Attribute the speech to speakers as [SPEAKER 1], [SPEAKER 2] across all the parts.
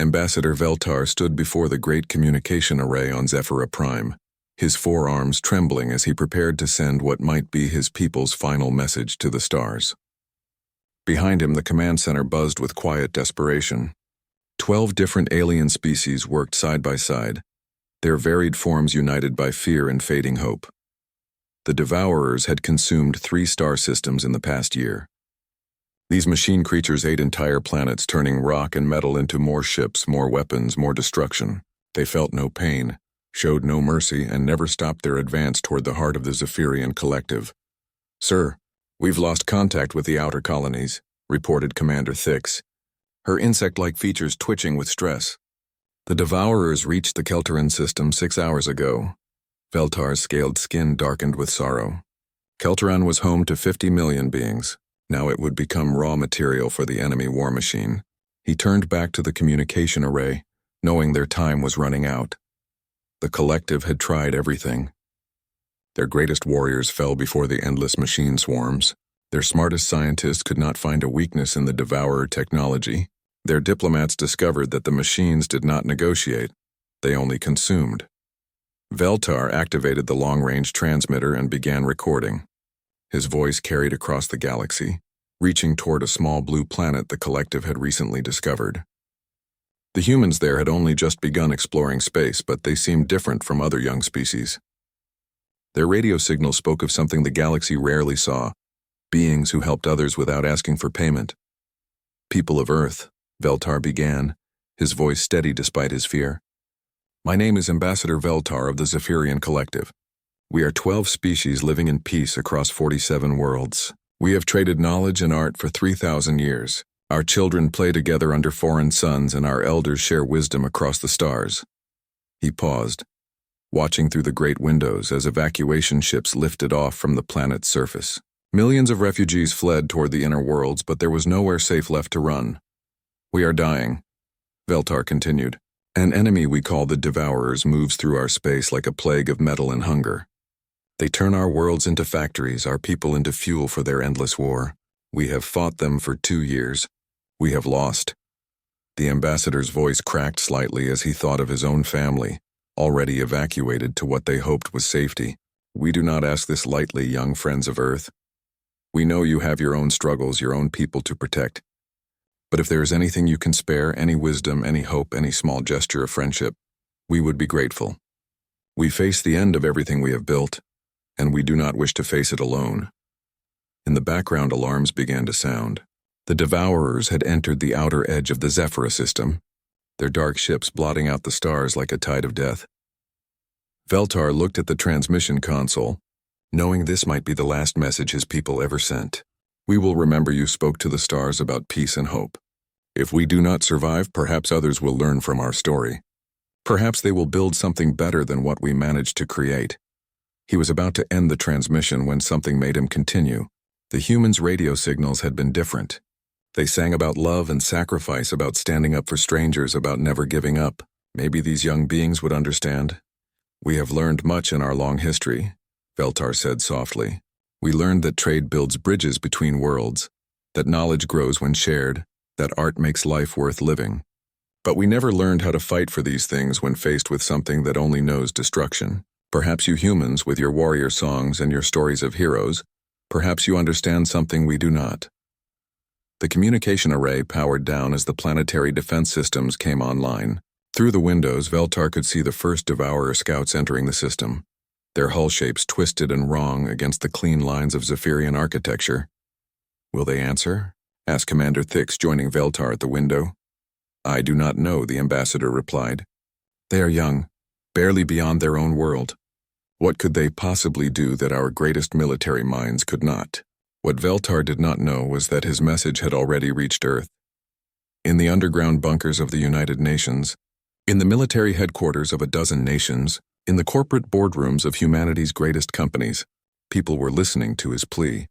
[SPEAKER 1] Ambassador Veltar stood before the great communication array on Zephyra Prime, his forearms trembling as he prepared to send what might be his people's final message to the stars. Behind him, the command center buzzed with quiet desperation. 12 different alien species worked side by side, their varied forms united by fear and fading hope. The Devourers had consumed 3 star systems in the past year. These machine creatures ate entire planets, turning rock and metal into more ships, more weapons, more destruction. They felt no pain, showed no mercy, and never stopped their advance toward the heart of the Zephyrian collective. "Sir, we've lost contact with the outer colonies," reported Commander Thix, her insect-like features twitching with stress. "The Devourers reached the Kelteran system 6 hours ago." Veltar's scaled skin darkened with sorrow. Kelteran was home to 50 million beings. Now it would become raw material for the enemy war machine. He turned back to the communication array, knowing their time was running out. The collective had tried everything. Their greatest warriors fell before the endless machine swarms. Their smartest scientists could not find a weakness in the Devourer technology. Their diplomats discovered that the machines did not negotiate, they only consumed. Veltar activated the long-range transmitter and began recording. His voice carried across the galaxy, reaching toward a small blue planet the collective had recently discovered. The humans there had only just begun exploring space, but they seemed different from other young species. Their radio signal spoke of something the galaxy rarely saw: beings who helped others without asking for payment. "People of Earth," Veltar began, his voice steady despite his fear. "My name is Ambassador Veltar of the Zephyrian Collective. We are 12 species living in peace across 47 worlds. We have traded knowledge and art for 3,000 years. Our children play together under foreign suns, and our elders share wisdom across the stars." He paused, watching through the great windows as evacuation ships lifted off from the planet's surface. Millions of refugees fled toward the inner worlds, but there was nowhere safe left to run. "We are dying," Veltar continued. "An enemy we call the Devourers moves through our space like a plague of metal and hunger. They turn our worlds into factories, our people into fuel for their endless war. We have fought them for 2 years. We have lost." The ambassador's voice cracked slightly as he thought of his own family, already evacuated to what they hoped was safety. "We do not ask this lightly, young friends of Earth. We know you have your own struggles, your own people to protect. But if there is anything you can spare, any wisdom, any hope, any small gesture of friendship, we would be grateful. We face the end of everything we have built, and we do not wish to face it alone." In the background, alarms began to sound. The Devourers had entered the outer edge of the Zephyra system, their dark ships blotting out the stars like a tide of death. Veltar looked at the transmission console, knowing this might be the last message his people ever sent. "We will remember you spoke to the stars about peace and hope. If we do not survive, perhaps others will learn from our story. Perhaps they will build something better than what we managed to create." He was about to end the transmission when something made him continue. The humans' radio signals had been different. They sang about love and sacrifice, about standing up for strangers, about never giving up. Maybe these young beings would understand. "We have learned much in our long history," Veltar said softly. "We learned that trade builds bridges between worlds, that knowledge grows when shared, that art makes life worth living. But we never learned how to fight for these things when faced with something that only knows destruction. Perhaps you humans, with your warrior songs and your stories of heroes, perhaps you understand something we do not." The communication array powered down as the planetary defense systems came online. Through the windows, Veltar could see the first Devourer scouts entering the system, their hull shapes twisted and wrong against the clean lines of Zephyrian architecture. "Will they answer?" asked Commander Thix, joining Veltar at the window. "I do not know," the ambassador replied. "They are young, barely beyond their own world. What could they possibly do that our greatest military minds could not?" What Veltar did not know was that his message had already reached Earth. In the underground bunkers of the United Nations, in the military headquarters of a dozen nations, in the corporate boardrooms of humanity's greatest companies, people were listening to his plea.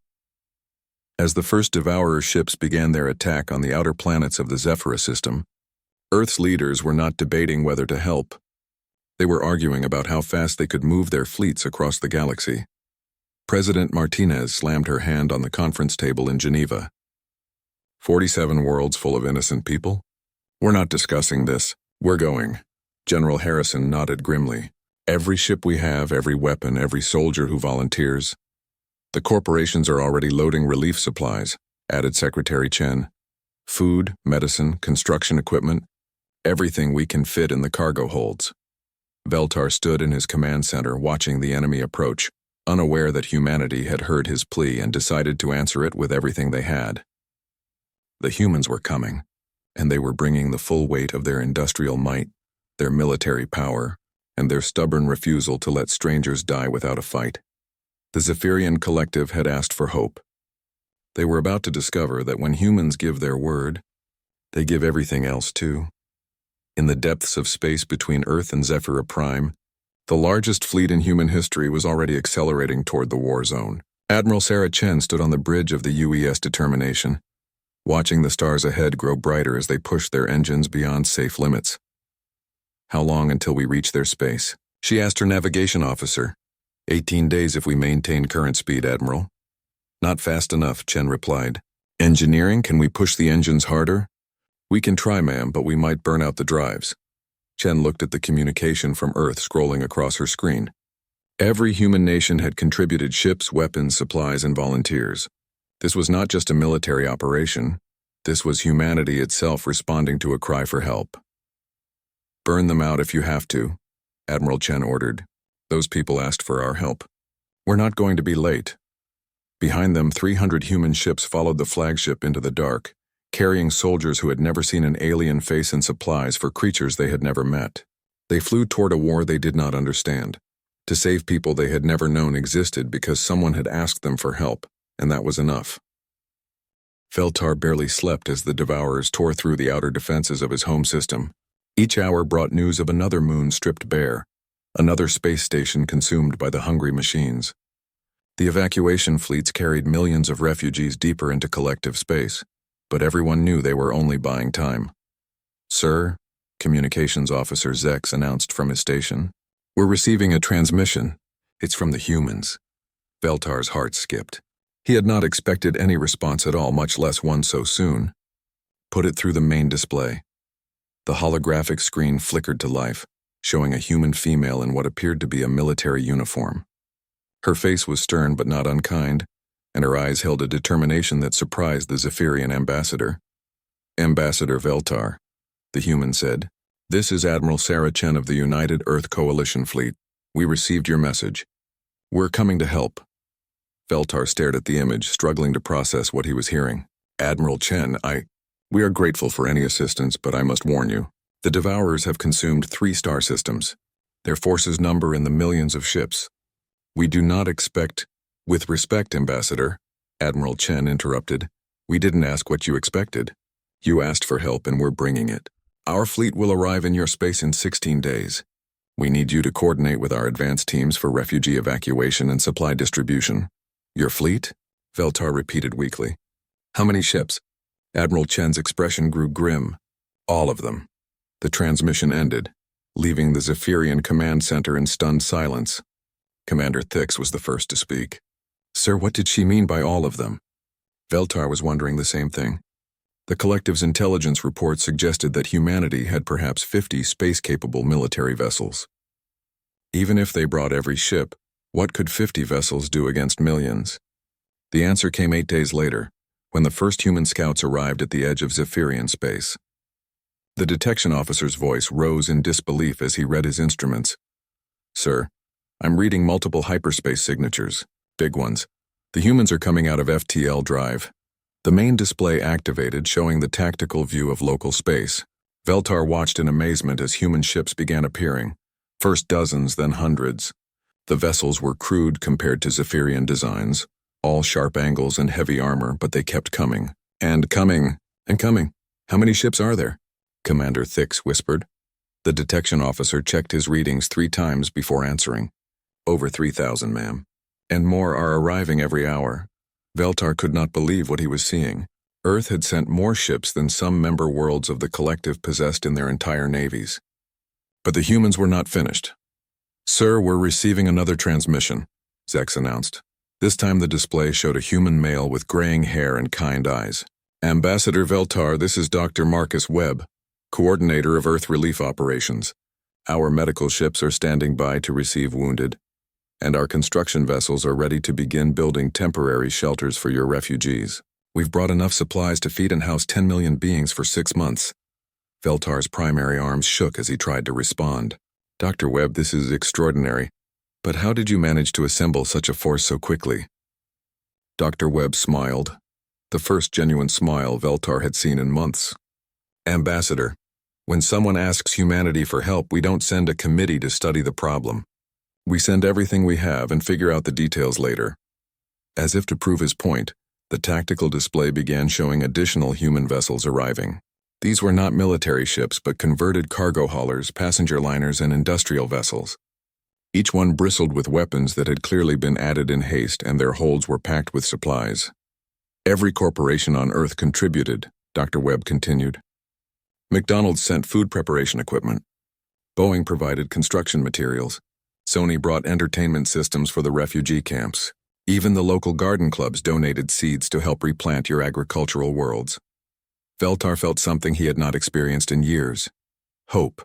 [SPEAKER 1] As the first Devourer ships began their attack on the outer planets of the Zephyra system, Earth's leaders were not debating whether to help. They were arguing about how fast they could move their fleets across the galaxy. President Martinez slammed her hand on the conference table in Geneva. 47 worlds full of innocent people? We're not discussing this. We're going. General Harrison nodded grimly. Every ship we have, every weapon, every soldier who volunteers. The corporations are already loading relief supplies, added Secretary Chen. Food, medicine, construction equipment, everything we can fit in the cargo holds. Veltar stood in his command center watching the enemy approach, unaware that humanity had heard his plea and decided to answer it with everything they had. The humans were coming, and they were bringing the full weight of their industrial might, their military power, and their stubborn refusal to let strangers die without a fight. The Zephyrian collective had asked for hope. They were about to discover that when humans give their word, they give everything else too. In the depths of space between Earth and Zephyra Prime, the largest fleet in human history was already accelerating toward the war zone. Admiral Sarah Chen stood on the bridge of the UES Determination, watching the stars ahead grow brighter as they pushed their engines beyond safe limits. How long until we reach their space? She asked her navigation officer. 18 days if we maintain current speed, Admiral. Not fast enough, Chen replied. Engineering, can we push the engines harder? We can try, ma'am, but we might burn out the drives. Chen looked at the communication from Earth scrolling across her screen. Every human nation had contributed ships, weapons, supplies, and volunteers. This was not just a military operation. This was humanity itself responding to a cry for help. Burn them out if you have to, Admiral Chen ordered. Those people asked for our help. We're not going to be late. Behind them, 300 human ships followed the flagship into the dark, carrying soldiers who had never seen an alien face and supplies for creatures they had never met. They flew toward a war they did not understand, to save people they had never known existed because someone had asked them for help, and that was enough. Veltar barely slept as the Devourers tore through the outer defenses of his home system. Each hour brought news of another moon stripped bare, another space station consumed by the hungry machines. The evacuation fleets carried millions of refugees deeper into collective space, but everyone knew they were only buying time. Sir, Communications Officer Zex announced from his station, we're receiving a transmission. It's from the humans. Veltar's heart skipped. He had not expected any response at all, much less one so soon. Put it through the main display. The holographic screen flickered to life, showing a human female in what appeared to be a military uniform. Her face was stern but not unkind, and her eyes held a determination that surprised the Zephyrian ambassador. Ambassador Veltar, the human said, this is Admiral Sarah Chen of the United Earth Coalition Fleet. We received your message. We're coming to help. Veltar stared at the image, struggling to process what he was hearing. Admiral Chen, we are grateful for any assistance, but I must warn you. The Devourers have consumed 3 star systems. Their forces number in the millions of ships. We do not expect... With respect, Ambassador, Admiral Chen interrupted. We didn't ask what you expected. You asked for help and we're bringing it. Our fleet will arrive in your space in 16 days. We need you to coordinate with our advanced teams for refugee evacuation and supply distribution. Your fleet? Veltar repeated weakly. How many ships? Admiral Chen's expression grew grim. All of them. The transmission ended, leaving the Zephyrian command center in stunned silence. Commander Thix was the first to speak. Sir, what did she mean by all of them? Veltar was wondering the same thing. The collective's intelligence report suggested that humanity had perhaps 50 space-capable military vessels. Even if they brought every ship, what could 50 vessels do against millions? The answer came 8 days later, when the first human scouts arrived at the edge of Zephyrian space. The detection officer's voice rose in disbelief as he read his instruments. Sir, I'm reading multiple hyperspace signatures, big ones. The humans are coming out of FTL Drive. The main display activated, showing the tactical view of local space. Veltar watched in amazement as human ships began appearing, first dozens, then hundreds. The vessels were crude compared to Zephyrian designs, all sharp angles and heavy armor, but they kept coming. And coming, and coming. How many ships are there? Commander Thix whispered. The detection officer checked his readings 3 times before answering. Over 3,000, ma'am. And more are arriving every hour. Veltar could not believe what he was seeing. Earth had sent more ships than some member worlds of the collective possessed in their entire navies. But the humans were not finished. Sir, we're receiving another transmission, Zex announced. This time the display showed a human male with graying hair and kind eyes. Ambassador Veltar, this is Dr. Marcus Webb. Coordinator of Earth Relief Operations. Our medical ships are standing by to receive wounded, and our construction vessels are ready to begin building temporary shelters for your refugees. We've brought enough supplies to feed and house 10 million beings for 6 months. Veltar's primary arms shook as he tried to respond. Dr. Webb, this is extraordinary. But how did you manage to assemble such a force so quickly? Dr. Webb smiled, the first genuine smile Veltar had seen in months. Ambassador, when someone asks humanity for help, we don't send a committee to study the problem. We send everything we have and figure out the details later. As if to prove his point, the tactical display began showing additional human vessels arriving. These were not military ships, but converted cargo haulers, passenger liners, and industrial vessels. Each one bristled with weapons that had clearly been added in haste, and their holds were packed with supplies. Every corporation on Earth contributed, Dr. Webb continued. McDonald's sent food preparation equipment. Boeing provided construction materials. Sony brought entertainment systems for the refugee camps. Even the local garden clubs donated seeds to help replant your agricultural worlds. Veltar felt something he had not experienced in years. Hope.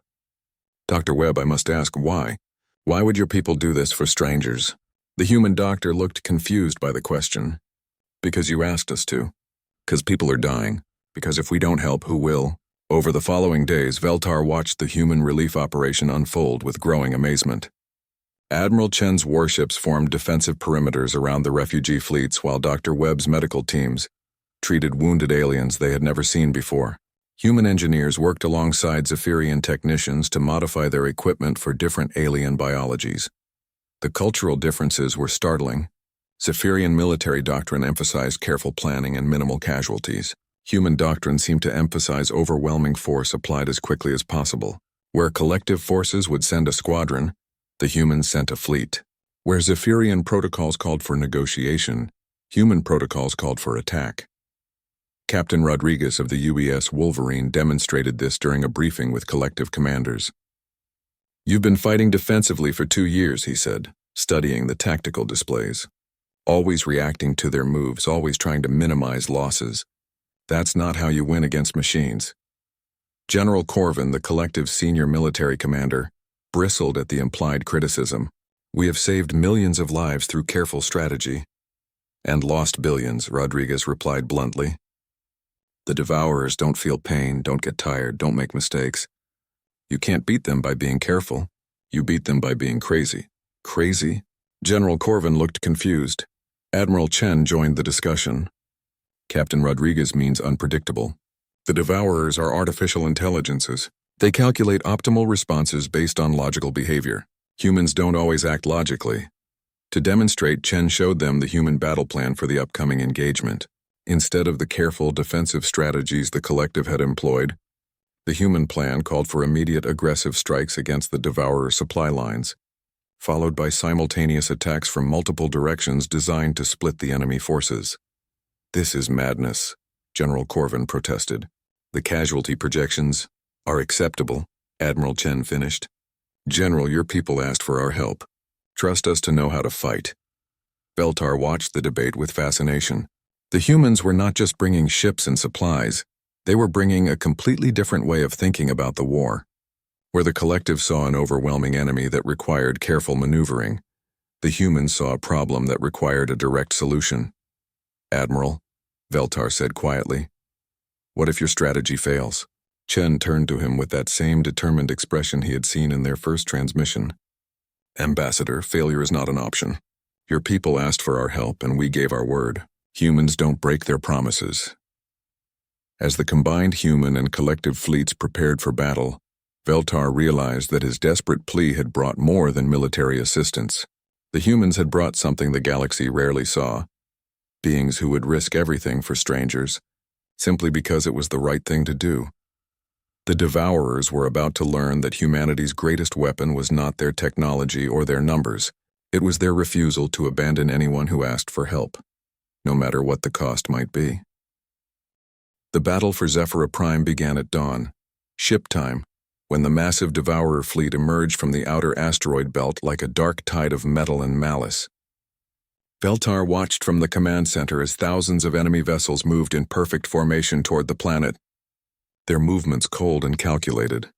[SPEAKER 1] Dr. Webb, I must ask, why? Why would your people do this for strangers? The human doctor looked confused by the question. Because you asked us to. Because people are dying. Because if we don't help, who will? Over the following days, Veltar watched the human relief operation unfold with growing amazement. Admiral Chen's warships formed defensive perimeters around the refugee fleets while Dr. Webb's medical teams treated wounded aliens they had never seen before. Human engineers worked alongside Zephyrian technicians to modify their equipment for different alien biologies. The cultural differences were startling. Zephyrian military doctrine emphasized careful planning and minimal casualties. Human doctrine seemed to emphasize overwhelming force applied as quickly as possible. Where collective forces would send a squadron, the humans sent a fleet. Where Zephyrian protocols called for negotiation, human protocols called for attack. Captain Rodriguez of the UES Wolverine demonstrated this during a briefing with collective commanders. You've been fighting defensively for 2 years, he said, studying the tactical displays. Always reacting to their moves, always trying to minimize losses. That's not how you win against machines. General Corvin, the collective's senior military commander, bristled at the implied criticism. We have saved millions of lives through careful strategy. And lost billions, Rodriguez replied bluntly. The Devourers don't feel pain, don't get tired, don't make mistakes. You can't beat them by being careful. You beat them by being crazy. Crazy? General Corvin looked confused. Admiral Chen joined the discussion. Captain Rodriguez means unpredictable. The Devourers are artificial intelligences. They calculate optimal responses based on logical behavior. Humans don't always act logically. To demonstrate, Chen showed them the human battle plan for the upcoming engagement. Instead of the careful defensive strategies the collective had employed, the human plan called for immediate aggressive strikes against the Devourer supply lines, followed by simultaneous attacks from multiple directions designed to split the enemy forces. This is madness, General Corvin protested. The casualty projections are acceptable, Admiral Chen finished. General, your people asked for our help. Trust us to know how to fight. Veltar watched the debate with fascination. The humans were not just bringing ships and supplies, they were bringing a completely different way of thinking about the war. Where the collective saw an overwhelming enemy that required careful maneuvering, the humans saw a problem that required a direct solution. Admiral, Veltar said quietly, what if your strategy fails? Chen turned to him with that same determined expression he had seen in their first transmission. Ambassador, failure is not an option. Your people asked for our help and we gave our word. Humans don't break their promises. As the combined human and collective fleets prepared for battle, Veltar realized that his desperate plea had brought more than military assistance. The humans had brought something the galaxy rarely saw. Beings who would risk everything for strangers, simply because it was the right thing to do. The Devourers were about to learn that humanity's greatest weapon was not their technology or their numbers. It was their refusal to abandon anyone who asked for help, no matter what the cost might be. The battle for Zephyra Prime began at dawn, ship time, when the massive Devourer fleet emerged from the outer asteroid belt like a dark tide of metal and malice. Veltar watched from the command center as thousands of enemy vessels moved in perfect formation toward the planet. their movements cold and calculated.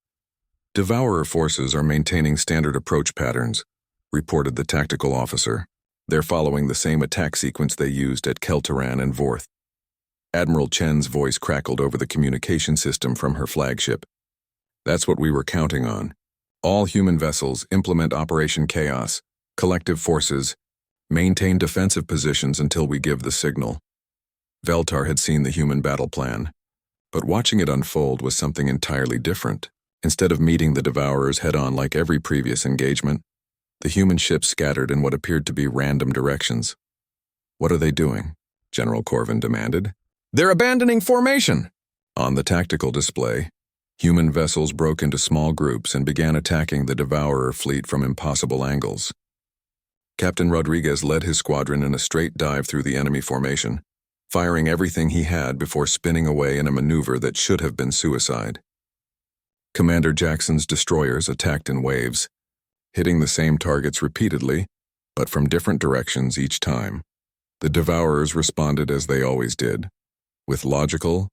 [SPEAKER 1] Devourer forces are maintaining standard approach patterns, reported the tactical officer. They're following the same attack sequence they used at Keltaran and Vorth. Admiral Chen's voice crackled over the communication system from her flagship. That's what we were counting on. All human vessels implement Operation Chaos, collective forces, maintain defensive positions until we give the signal. Veltar had seen the human battle plan, but watching it unfold was something entirely different. Instead of meeting the Devourers head-on like every previous engagement, the human ships scattered in what appeared to be random directions. "What are they doing?" General Corvin demanded. "They're abandoning formation!" On the tactical display, human vessels broke into small groups and began attacking the Devourer fleet from impossible angles. Captain Rodriguez led his squadron in a straight dive through the enemy formation, firing everything he had before spinning away in a maneuver that should have been suicide. Commander Jackson's destroyers attacked in waves, hitting the same targets repeatedly, but from different directions each time. The Devourers responded as they always did, with logical,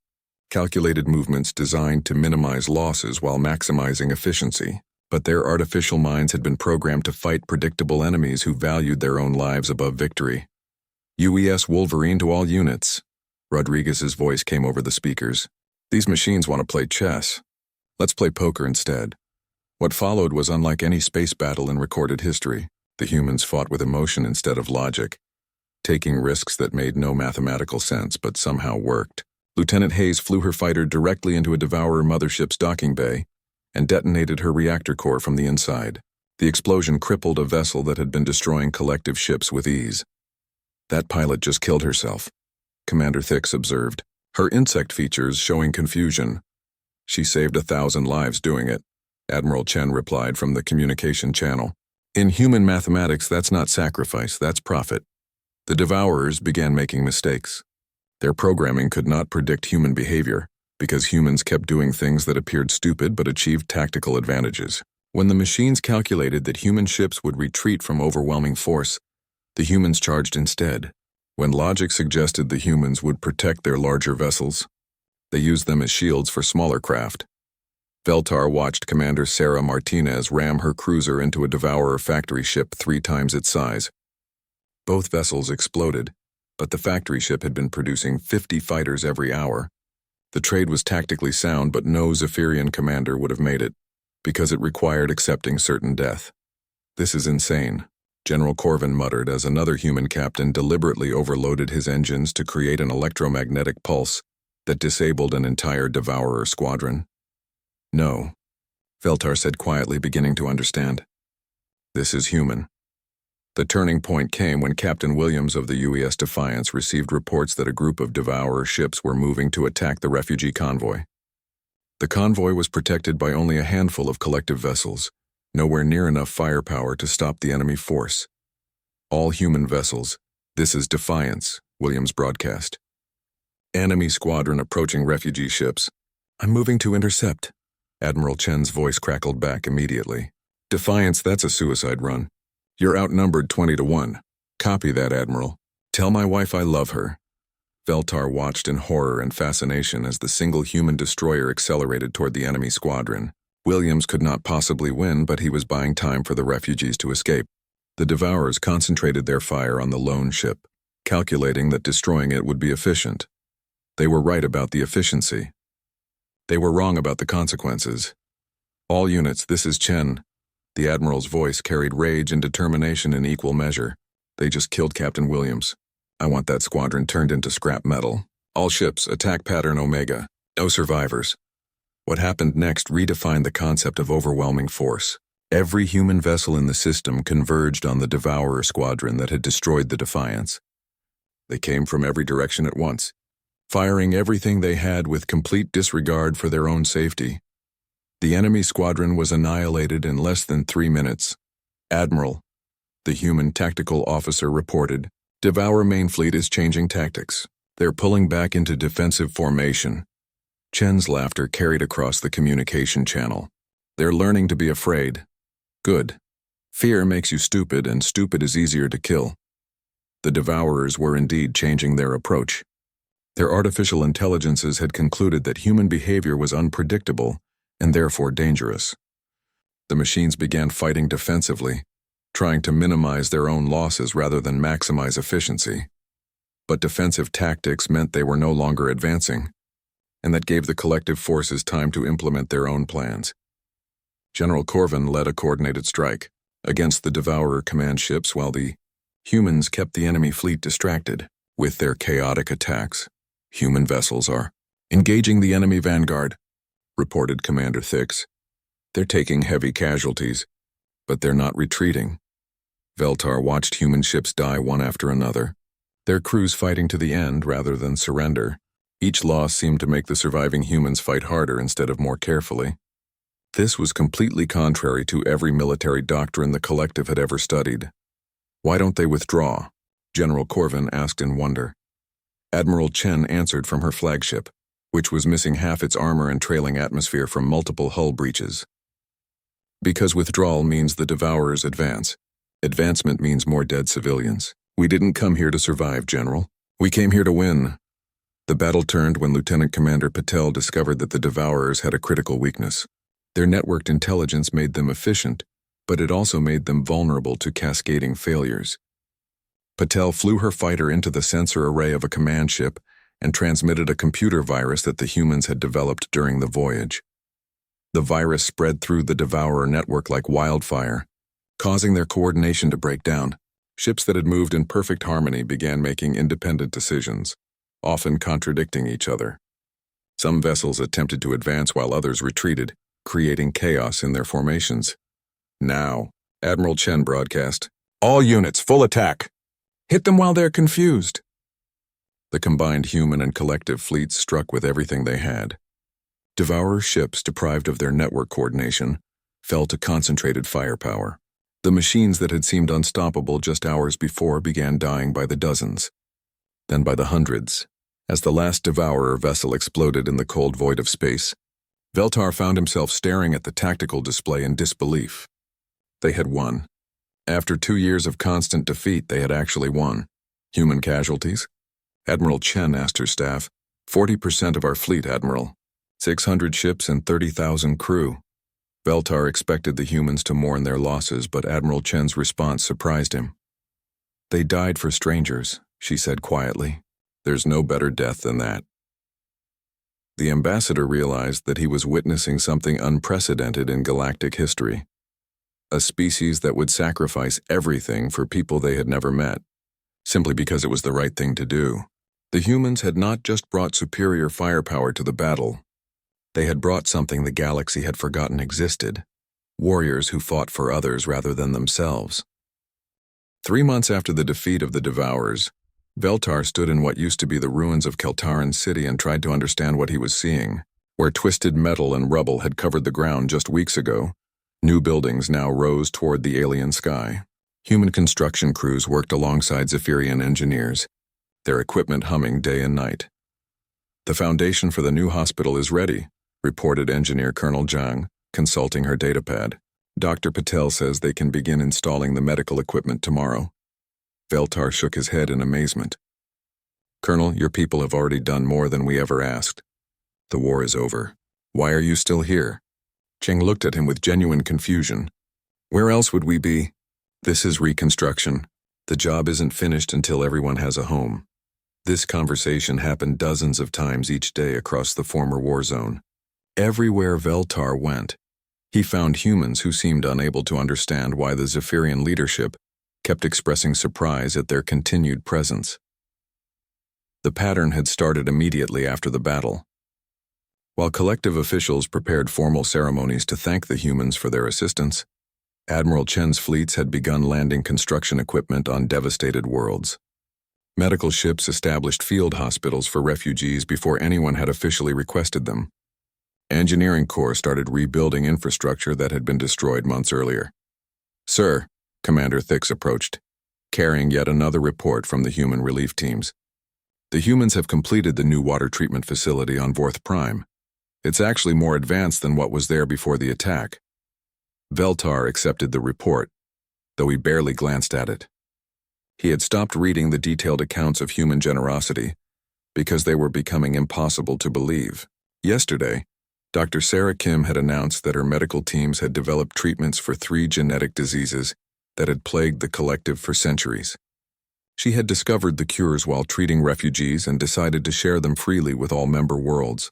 [SPEAKER 1] calculated movements designed to minimize losses while maximizing efficiency. But their artificial minds had been programmed to fight predictable enemies who valued their own lives above victory. "UES Wolverine to all units." Rodriguez's voice came over the speakers. "These machines want to play chess. Let's play poker instead." What followed was unlike any space battle in recorded history. The humans fought with emotion instead of logic, taking risks that made no mathematical sense but somehow worked. Lieutenant Hayes flew her fighter directly into a Devourer mothership's docking bay and detonated her reactor core from the inside. The explosion crippled a vessel that had been destroying collective ships with ease. "That pilot just killed herself," Commander Thix observed, her insect features showing confusion. "She saved 1,000 lives doing it," Admiral Chen replied from the communication channel. "In human mathematics, that's not sacrifice, that's profit." The Devourers began making mistakes. Their programming could not predict human behavior, because humans kept doing things that appeared stupid but achieved tactical advantages. When the machines calculated that human ships would retreat from overwhelming force, the humans charged instead. When logic suggested the humans would protect their larger vessels, they used them as shields for smaller craft. Veltar watched Commander Sarah Martinez ram her cruiser into a Devourer factory ship 3 times its size. Both vessels exploded, but the factory ship had been producing 50 fighters every hour. The trade was tactically sound, but no Zephyrian commander would have made it, because it required accepting certain death. "This is insane," General Corvin muttered as another human captain deliberately overloaded his engines to create an electromagnetic pulse that disabled an entire Devourer squadron. "No," Veltar said quietly, beginning to understand. "This is human." The turning point came when Captain Williams of the UES Defiance received reports that a group of Devourer ships were moving to attack the refugee convoy. The convoy was protected by only a handful of collective vessels, nowhere near enough firepower to stop the enemy force. "All human vessels. This is Defiance," Williams broadcast. "Enemy squadron approaching refugee ships. I'm moving to intercept." Admiral Chen's voice crackled back immediately. "Defiance, that's a suicide run. You're outnumbered 20 to 1. Copy that, Admiral. Tell my wife I love her." Veltar watched in horror and fascination as the single human destroyer accelerated toward the enemy squadron. Williams could not possibly win, but he was buying time for the refugees to escape. The Devourers concentrated their fire on the lone ship, calculating that destroying it would be efficient. They were right about the efficiency. They were wrong about the consequences. "All units, this is Chen." The Admiral's voice carried rage and determination in equal measure. "They just killed Captain Williams. I want that squadron turned into scrap metal. All ships, attack pattern Omega. No survivors." What happened next redefined the concept of overwhelming force. Every human vessel in the system converged on the Devourer squadron that had destroyed the Defiance. They came from every direction at once, firing everything they had with complete disregard for their own safety. The enemy squadron was annihilated in less than 3 minutes. "Admiral," the human tactical officer reported, "Devourer main fleet is changing tactics. They're pulling back into defensive formation." Chen's laughter carried across the communication channel. "They're learning to be afraid. Good. Fear makes you stupid, and stupid is easier to kill." The Devourers were indeed changing their approach. Their artificial intelligences had concluded that human behavior was unpredictable and therefore dangerous. The machines began fighting defensively, trying to minimize their own losses rather than maximize efficiency. But defensive tactics meant they were no longer advancing, and that gave the collective forces time to implement their own plans. General Corvin led a coordinated strike against the Devourer command ships while the humans kept the enemy fleet distracted with their chaotic attacks. Human vessels are engaging the enemy vanguard, reported Commander Thix. They're taking heavy casualties, but they're not retreating. Veltar watched human ships die one after another, their crews fighting to the end rather than surrender. Each loss seemed to make the surviving humans fight harder instead of more carefully. This was completely contrary to every military doctrine the collective had ever studied. "Why don't they withdraw?" General Corvin asked in wonder. Admiral Chen answered from her flagship, which was missing half its armor and trailing atmosphere from multiple hull breaches. "Because withdrawal means the Devourers advance. Advancement means more dead civilians. We didn't come here to survive, General. We came here to win." The battle turned when Lieutenant Commander Patel discovered that the Devourers had a critical weakness. Their networked intelligence made them efficient, but it also made them vulnerable to cascading failures. Patel flew her fighter into the sensor array of a command ship and transmitted a computer virus that the humans had developed during the voyage. The virus spread through the Devourer network like wildfire, causing their coordination to break down. Ships that had moved in perfect harmony began making independent decisions, often contradicting each other. Some vessels attempted to advance while others retreated, creating chaos in their formations. "Now," Admiral Chen broadcast, "all units, full attack! Hit them while they're confused." The combined human and collective fleets struck with everything they had. Devourer ships, deprived of their network coordination, fell to concentrated firepower. The machines that had seemed unstoppable just hours before began dying by the dozens, then by the hundreds. As the last Devourer vessel exploded in the cold void of space, Veltar found himself staring at the tactical display in disbelief. They had won. After 2 years of constant defeat, they had actually won. Human casualties? Admiral Chen asked her staff. 40% of our fleet, Admiral. 600 ships and 30,000 crew. Veltar expected the humans to mourn their losses, but Admiral Chen's response surprised him. "They died for strangers," she said quietly. "There's no better death than that." The ambassador realized that he was witnessing something unprecedented in galactic history. A species that would sacrifice everything for people they had never met, simply because it was the right thing to do. The humans had not just brought superior firepower to the battle. They had brought something the galaxy had forgotten existed: warriors who fought for others rather than themselves. 3 months after the defeat of the Devourers, Veltar stood in what used to be the ruins of Keltaran City and tried to understand what he was seeing. Where twisted metal and rubble had covered the ground just weeks ago, new buildings now rose toward the alien sky. Human construction crews worked alongside Zephyrian engineers, their equipment humming day and night. "The foundation for the new hospital is ready," reported Engineer Colonel Zhang, consulting her datapad. "Dr. Patel says they can begin installing the medical equipment tomorrow." Veltar shook his head in amazement. "Colonel, your people have already done more than we ever asked. The war is over. Why are you still here?" Cheng looked at him with genuine confusion. "Where else would we be? This is reconstruction. The job isn't finished until everyone has a home." This conversation happened dozens of times each day across the former war zone. Everywhere Veltar went, he found humans who seemed unable to understand why the Zephyrian leadership kept expressing surprise at their continued presence. The pattern had started immediately after the battle. While collective officials prepared formal ceremonies to thank the humans for their assistance, Admiral Chen's fleets had begun landing construction equipment on devastated worlds. Medical ships established field hospitals for refugees before anyone had officially requested them. Engineering Corps started rebuilding infrastructure that had been destroyed months earlier. "Sir," Commander Thix approached, carrying yet another report from the human relief teams. "The humans have completed the new water treatment facility on Vorth Prime. It's actually more advanced than what was there before the attack." Veltar accepted the report, though he barely glanced at it. He had stopped reading the detailed accounts of human generosity, because they were becoming impossible to believe. Yesterday, Dr. Sarah Kim had announced that her medical teams had developed treatments for 3 genetic diseases that had plagued the collective for centuries. She had discovered the cures while treating refugees and decided to share them freely with all member worlds.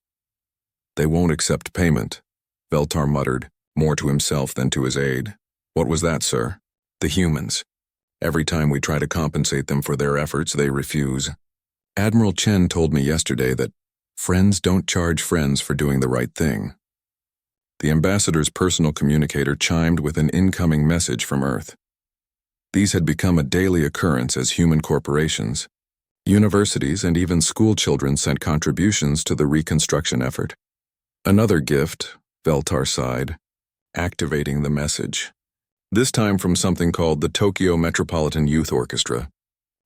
[SPEAKER 1] They won't accept payment, Veltar muttered, more to himself than to his aide. What was that, sir? The humans. Every time we try to compensate them for their efforts, they refuse. Admiral Chen told me yesterday that friends don't charge friends for doing the right thing. The ambassador's personal communicator chimed with an incoming message from Earth. These had become a daily occurrence as human corporations. Universities and even school children sent contributions to the reconstruction effort. Another gift, Veltar sighed, activating the message. This time from something called the Tokyo Metropolitan Youth Orchestra.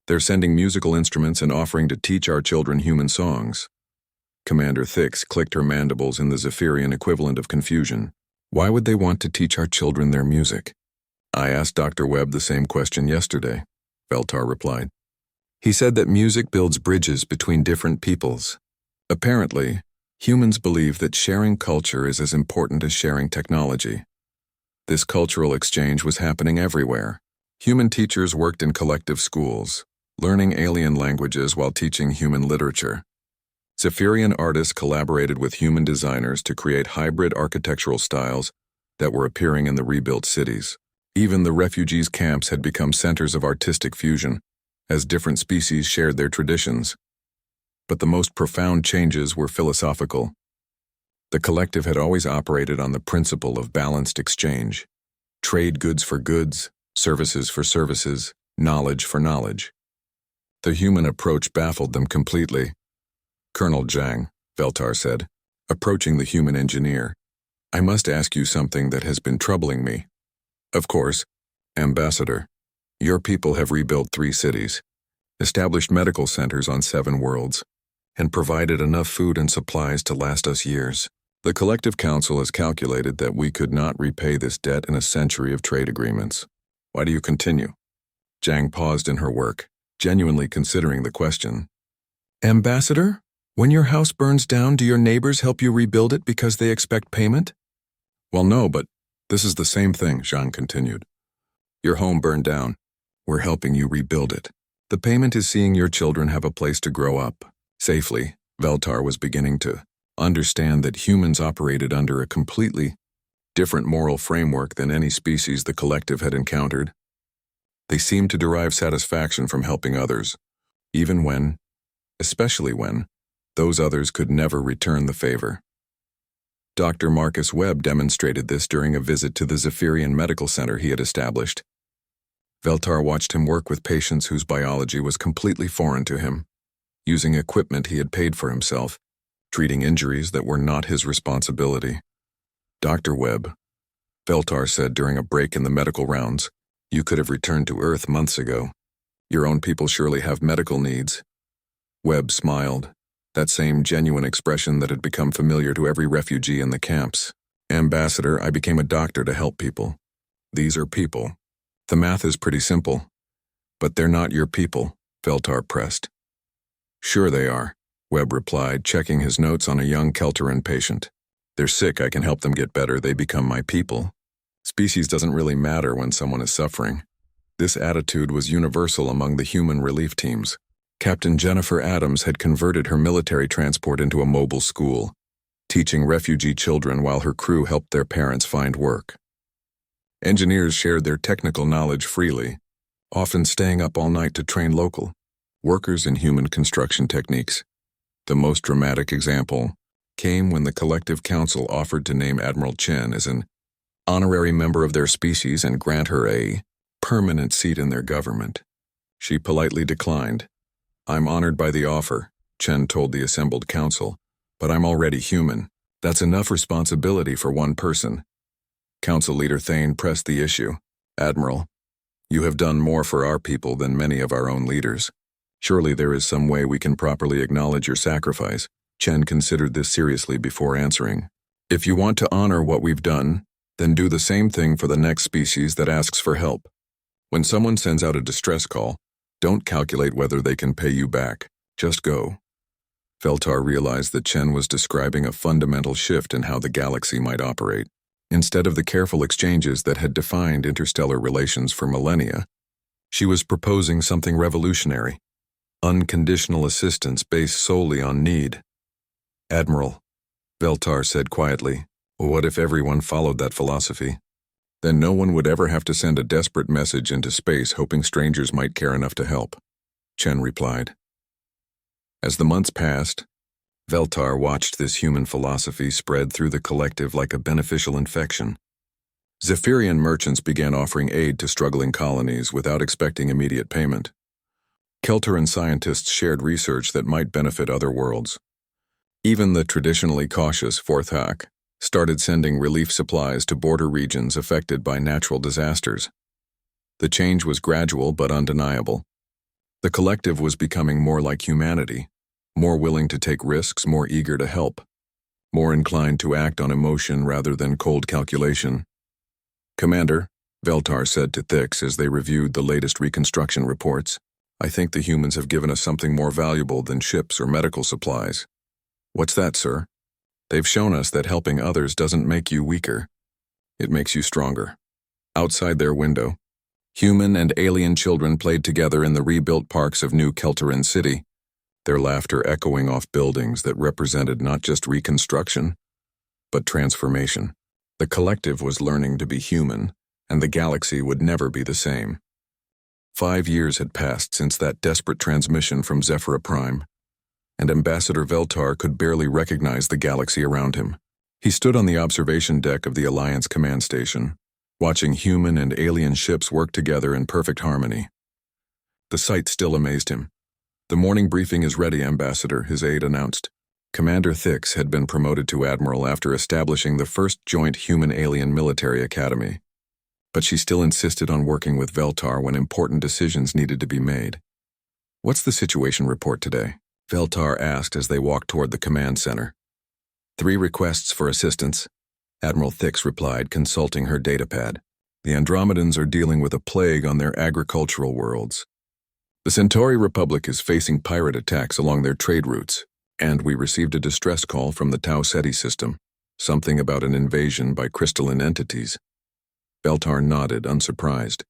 [SPEAKER 1] They're sending musical instruments and offering to teach our children human songs. Commander Thix clicked her mandibles in the Zephyrian equivalent of confusion. Why would they want to teach our children their music? I asked Dr. Webb the same question yesterday, Veltar replied. He said that music builds bridges between different peoples. Apparently, humans believe that sharing culture is as important as sharing technology. This cultural exchange was happening everywhere. Human teachers worked in collective schools, learning alien languages while teaching human literature. Zephyrian artists collaborated with human designers to create hybrid architectural styles that were appearing in the rebuilt cities. Even the refugees' camps had become centers of artistic fusion, as different species shared their traditions. But the most profound changes were philosophical. The collective had always operated on the principle of balanced exchange. Trade goods for goods, services for services, knowledge for knowledge. The human approach baffled them completely. Colonel Zhang, Veltar said, approaching the human engineer, I must ask you something that has been troubling me. Of course, Ambassador. Your people have rebuilt 3 cities, established medical centers on 7 worlds, and provided enough food and supplies to last us years. The Collective Council has calculated that we could not repay this debt in a century of trade agreements. Why do you continue? Zhang paused in her work, genuinely considering the question. Ambassador, when your house burns down, do your neighbors help you rebuild it because they expect payment? Well, no, but this is the same thing, Zhang continued. Your home burned down. We're helping you rebuild it. The payment is seeing your children have a place to grow up safely. Veltar was beginning to understand that humans operated under a completely different moral framework than any species the collective had encountered. They seemed to derive satisfaction from helping others, even when, especially when, those others could never return the favor. Dr. Marcus Webb demonstrated this during a visit to the Zephyrian Medical Center he had established. Veltar watched him work with patients whose biology was completely foreign to him, using equipment he had paid for himself, treating injuries that were not his responsibility. Dr. Webb, Veltar said during a break in the medical rounds, you could have returned to Earth months ago. Your own people surely have medical needs. Webb smiled, that same genuine expression that had become familiar to every refugee in the camps. Ambassador, I became a doctor to help people. These are people. The math is pretty simple. But they're not your people, Veltar pressed. Sure they are, Webb replied, checking his notes on a young Kelteran patient. They're sick, I can help them get better, they become my people. Species doesn't really matter when someone is suffering. This attitude was universal among the human relief teams. Captain Jennifer Adams had converted her military transport into a mobile school, teaching refugee children while her crew helped their parents find work. Engineers shared their technical knowledge freely, often staying up all night to train local workers in human construction techniques. The most dramatic example came when the Collective Council offered to name Admiral Chen as an honorary member of their species and grant her a permanent seat in their government. She politely declined. I'm honored by the offer, Chen told the assembled council, but I'm already human. That's enough responsibility for one person. Council Leader Thane pressed the issue. Admiral, you have done more for our people than many of our own leaders. Surely there is some way we can properly acknowledge your sacrifice. Chen considered this seriously before answering. If you want to honor what we've done, then do the same thing for the next species that asks for help. When someone sends out a distress call, don't calculate whether they can pay you back. Just go. Veltar realized that Chen was describing a fundamental shift in how the galaxy might operate. Instead of the careful exchanges that had defined interstellar relations for millennia, she was proposing something revolutionary: unconditional assistance based solely on need. "Admiral," Veltar said quietly, "what if everyone followed that philosophy? Then no one would ever have to send a desperate message into space hoping strangers might care enough to help," Chen replied. As the months passed, Veltar watched this human philosophy spread through the collective like a beneficial infection. Zephyrian merchants began offering aid to struggling colonies without expecting immediate payment. Kelteran scientists shared research that might benefit other worlds. Even the traditionally cautious Fourth Hak started sending relief supplies to border regions affected by natural disasters. The change was gradual but undeniable. The collective was becoming more like humanity, more willing to take risks, more eager to help, more inclined to act on emotion rather than cold calculation. "Commander," Veltar said to Thix as they reviewed the latest reconstruction reports, "I think the humans have given us something more valuable than ships or medical supplies." "What's that, sir?" "They've shown us that helping others doesn't make you weaker. It makes you stronger." Outside their window, human and alien children played together in the rebuilt parks of New Kelteran City, their laughter echoing off buildings that represented not just reconstruction, but transformation. The collective was learning to be human, and the galaxy would never be the same. 5 years had passed since that desperate transmission from Zephyra Prime, and Ambassador Veltar could barely recognize the galaxy around him. He stood on the observation deck of the Alliance command station, watching human and alien ships work together in perfect harmony. The sight still amazed him. "The morning briefing is ready, Ambassador," his aide announced. Commander Thix had been promoted to Admiral after establishing the first joint human-alien military academy, but she still insisted on working with Veltar when important decisions needed to be made. "What's the situation report today?" Veltar asked as they walked toward the command center. 3 requests for assistance," Admiral Thix replied, consulting her datapad. "The Andromedans are dealing with a plague on their agricultural worlds. The Centauri Republic is facing pirate attacks along their trade routes, and we received a distress call from the Tau Ceti system, something about an invasion by crystalline entities." Veltar nodded, unsurprised.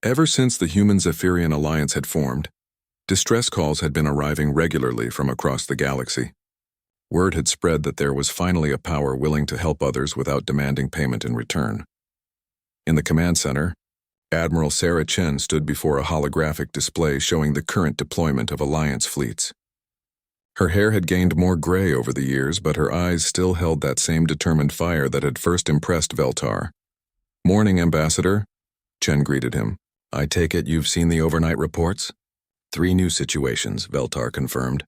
[SPEAKER 1] Ever since the Human-Zephyrian Alliance had formed, distress calls had been arriving regularly from across the galaxy. Word had spread that there was finally a power willing to help others without demanding payment in return. In the command center, Admiral Sarah Chen stood before a holographic display showing the current deployment of Alliance fleets. Her hair had gained more gray over the years, but her eyes still held that same determined fire that had first impressed Veltar. "Morning, Ambassador," Chen greeted him. "I take it you've seen the overnight reports?" 3 new situations, Veltar confirmed.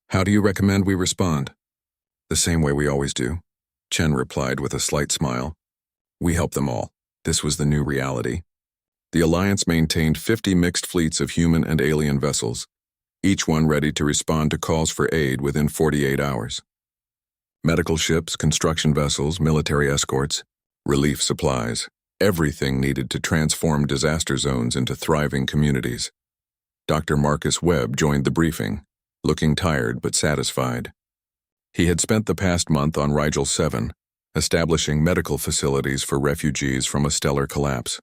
[SPEAKER 1] "How do you recommend we respond?" "The same way we always do," Chen replied with a slight smile. "We help them all." This was the new reality. The Alliance maintained 50 mixed fleets of human and alien vessels, each one ready to respond to calls for aid within 48 hours. Medical ships, construction vessels, military escorts, relief supplies, everything needed to transform disaster zones into thriving communities. Dr. Marcus Webb joined the briefing, looking tired but satisfied. He had spent the past month on Rigel 7, establishing medical facilities for refugees from a stellar collapse.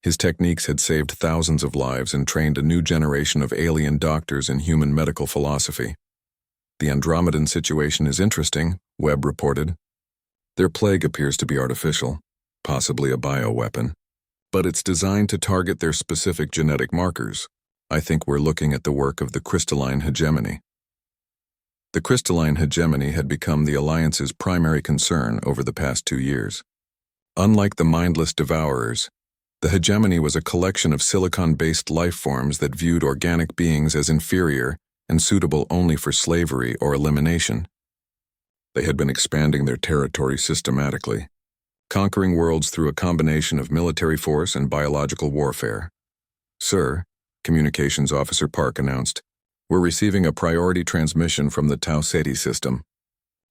[SPEAKER 1] His techniques had saved thousands of lives and trained a new generation of alien doctors in human medical philosophy. "The Andromedan situation is interesting," Webb reported. "Their plague appears to be artificial, possibly a bioweapon, but it's designed to target their specific genetic markers. I think we're looking at the work of the crystalline hegemony." The crystalline hegemony had become the Alliance's primary concern over the past 2 years. Unlike the mindless devourers, the hegemony was a collection of silicon-based life forms that viewed organic beings as inferior and suitable only for slavery or elimination. They had been expanding their territory systematically, conquering worlds through a combination of military force and biological warfare. "Sir," Communications Officer Park announced, "we're receiving a priority transmission from the Tau Ceti system.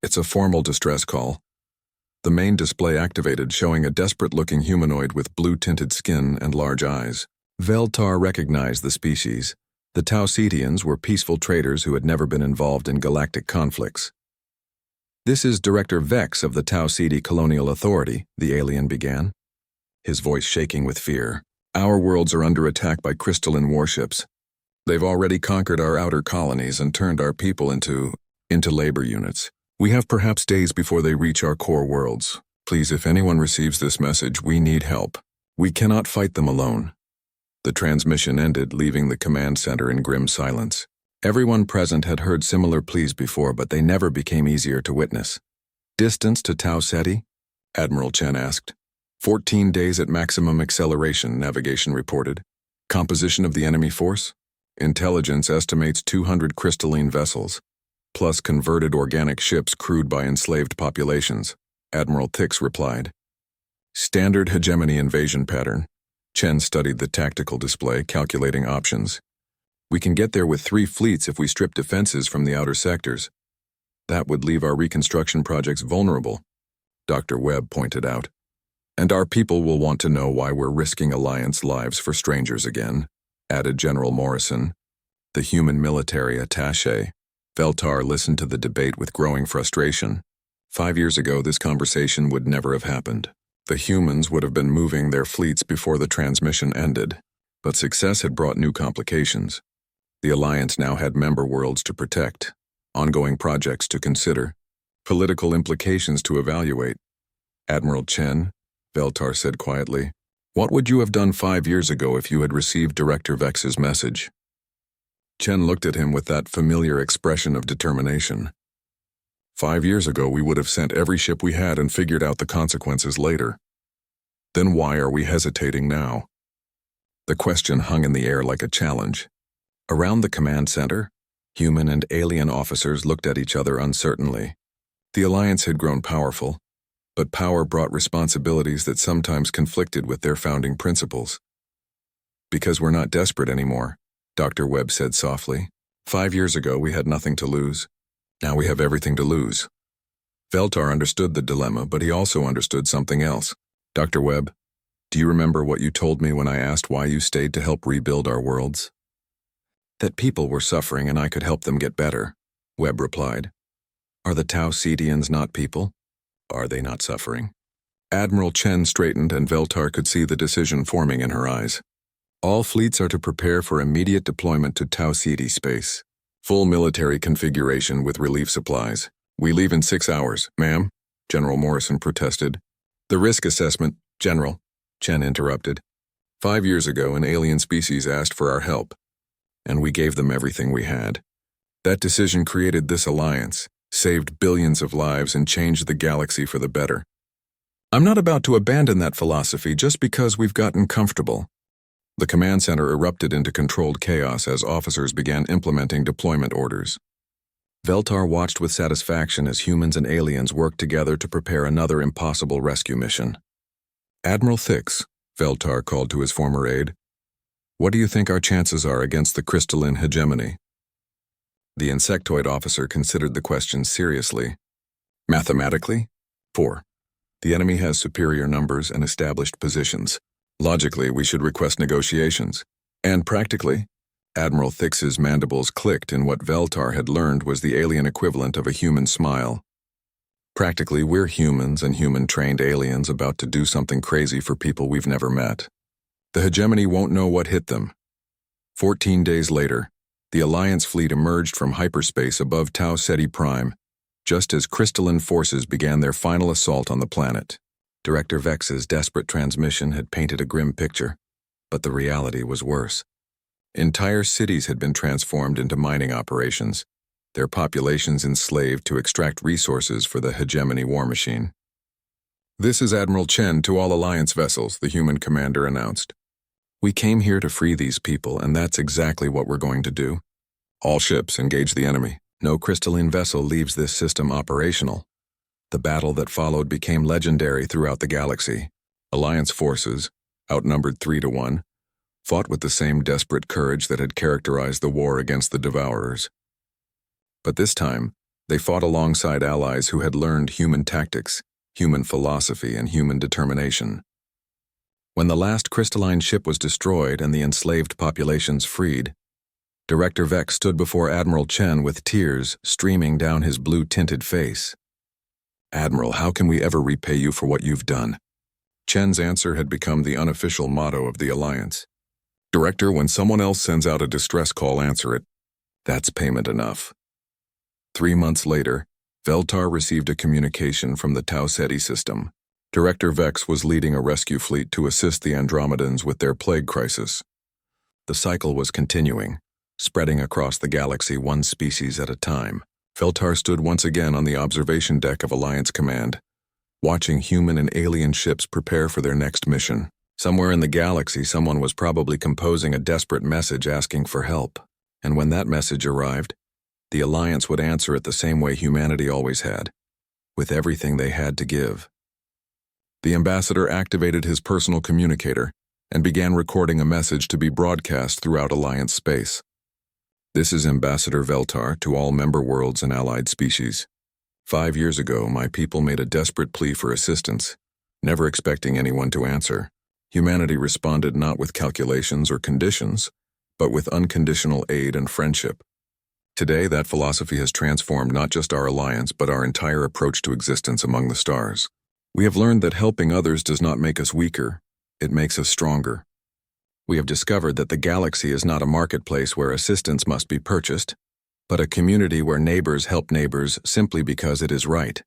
[SPEAKER 1] It's a formal distress call." The main display activated, showing a desperate-looking humanoid with blue-tinted skin and large eyes. Veltar recognized the species, The Tausetians were peaceful traders who had never been involved in galactic conflicts. "This is Director Vex of the Tauseti Colonial Authority," the alien began, his voice shaking with fear. "Our worlds are under attack by crystalline warships. They've already conquered our outer colonies and turned our people into labor units. We have perhaps days before they reach our core worlds. Please, if anyone receives this message, we need help. We cannot fight them alone." The transmission ended, leaving the command center in grim silence. Everyone present had heard similar pleas before, but they never became easier to witness. "Distance to Tau Ceti?" Admiral Chen asked. 14 days at maximum acceleration, navigation reported. "Composition of the enemy force? Intelligence estimates 200 crystalline vessels, plus converted organic ships crewed by enslaved populations," Admiral Thix replied. "Standard hegemony invasion pattern." Chen studied the tactical display, calculating options. "We can get there with 3 fleets if we strip defenses from the outer sectors. That would leave our reconstruction projects vulnerable," Dr. Webb pointed out. "And our people will want to know why we're risking Alliance lives for strangers again," added General Morrison, the human military attaché. Veltar listened to the debate with growing frustration. 5 years ago, this conversation would never have happened. The humans would have been moving their fleets before the transmission ended, but success had brought new complications. The Alliance now had member worlds to protect, ongoing projects to consider, political implications to evaluate. "Admiral Chen," Veltar said quietly, "what would you have done 5 years ago if you had received Director Vex's message?" Chen looked at him with that familiar expression of determination. 5 years ago, we would have sent every ship we had and figured out the consequences later. Then why are we hesitating now?" The question hung in the air like a challenge. Around the command center, human and alien officers looked at each other uncertainly. The Alliance had grown powerful, but power brought responsibilities that sometimes conflicted with their founding principles. "Because we're not desperate anymore," Dr. Webb said softly. 5 years ago, we had nothing to lose. Now we have everything to lose." Veltar understood the dilemma, but he also understood something else. "Dr. Webb, do you remember what you told me when I asked why you stayed to help rebuild our worlds?" "That people were suffering and I could help them get better," Webb replied. "Are the Tausetians not people? Are they not suffering?" Admiral Chen straightened and Veltar could see the decision forming in her eyes. "All fleets are to prepare for immediate deployment to Tau Ceti space. Full military configuration with relief supplies. We leave in 6 hours, ma'am," General Morrison protested. "The risk assessment, General," Chen interrupted. 5 years ago, an alien species asked for our help, and we gave them everything we had. That decision created this alliance, saved billions of lives, and changed the galaxy for the better. I'm not about to abandon that philosophy just because we've gotten comfortable." The command center erupted into controlled chaos as officers began implementing deployment orders. Veltar watched with satisfaction as humans and aliens worked together to prepare another impossible rescue mission. "Admiral Thix," Veltar called to his former aide, "what do you think our chances are against the crystalline hegemony?" The insectoid officer considered the question seriously. "Mathematically? 4. The enemy has superior numbers and established positions. Logically, we should request negotiations. And practically?" Admiral Thix's mandibles clicked, and what Veltar had learned was the alien equivalent of a human smile. "Practically, we're humans and human-trained aliens about to do something crazy for people we've never met. The hegemony won't know what hit them." 14 days later, the Alliance fleet emerged from hyperspace above Tau Ceti Prime, just as crystalline forces began their final assault on the planet. Director Vex's desperate transmission had painted a grim picture, but the reality was worse. Entire cities had been transformed into mining operations, their populations enslaved to extract resources for the hegemony war machine. "This is Admiral Chen to all Alliance vessels," the human commander announced. "We came here to free these people, and that's exactly what we're going to do. All ships engage the enemy. No crystalline vessel leaves this system operational." The battle that followed became legendary throughout the galaxy. Alliance forces, outnumbered 3-1, fought with the same desperate courage that had characterized the war against the Devourers. But this time, they fought alongside allies who had learned human tactics, human philosophy, and human determination. When the last crystalline ship was destroyed and the enslaved populations freed, Director Vex stood before Admiral Chen with tears streaming down his blue-tinted face. "Admiral, how can we ever repay you for what you've done?" Chen's answer had become the unofficial motto of the Alliance. "Director, when someone else sends out a distress call, answer it. That's payment enough." 3 months later, Veltar received a communication from the Tau Ceti system. Director Vex was leading a rescue fleet to assist the Andromedans with their plague crisis. The cycle was continuing, spreading across the galaxy one species at a time. Veltar stood once again on the observation deck of Alliance Command, watching human and alien ships prepare for their next mission. Somewhere in the galaxy, someone was probably composing a desperate message asking for help. And when that message arrived, the Alliance would answer it the same way humanity always had, with everything they had to give. The ambassador activated his personal communicator and began recording a message to be broadcast throughout Alliance space. "This is Ambassador Veltar to all member worlds and allied species. 5 years ago, my people made a desperate plea for assistance, never expecting anyone to answer. Humanity responded not with calculations or conditions, but with unconditional aid and friendship. Today, that philosophy has transformed not just our alliance, but our entire approach to existence among the stars. We have learned that helping others does not make us weaker, it makes us stronger. We have discovered that the galaxy is not a marketplace where assistance must be purchased, but a community where neighbors help neighbors simply because it is right.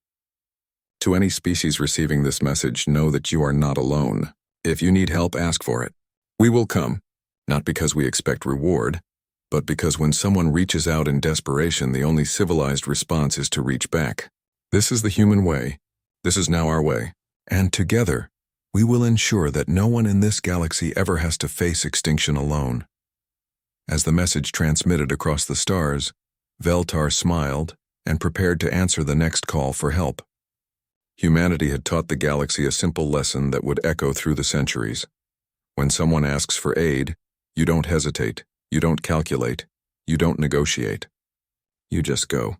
[SPEAKER 1] To any species receiving this message, know that you are not alone. If you need help, ask for it. We will come, not because we expect reward, but because when someone reaches out in desperation, the only civilized response is to reach back. This is the human way. This is now our way. And together, we will ensure that no one in this galaxy ever has to face extinction alone." As the message transmitted across the stars, Veltar smiled and prepared to answer the next call for help. Humanity had taught the galaxy a simple lesson that would echo through the centuries. When someone asks for aid, you don't hesitate, you don't calculate, you don't negotiate. You just go.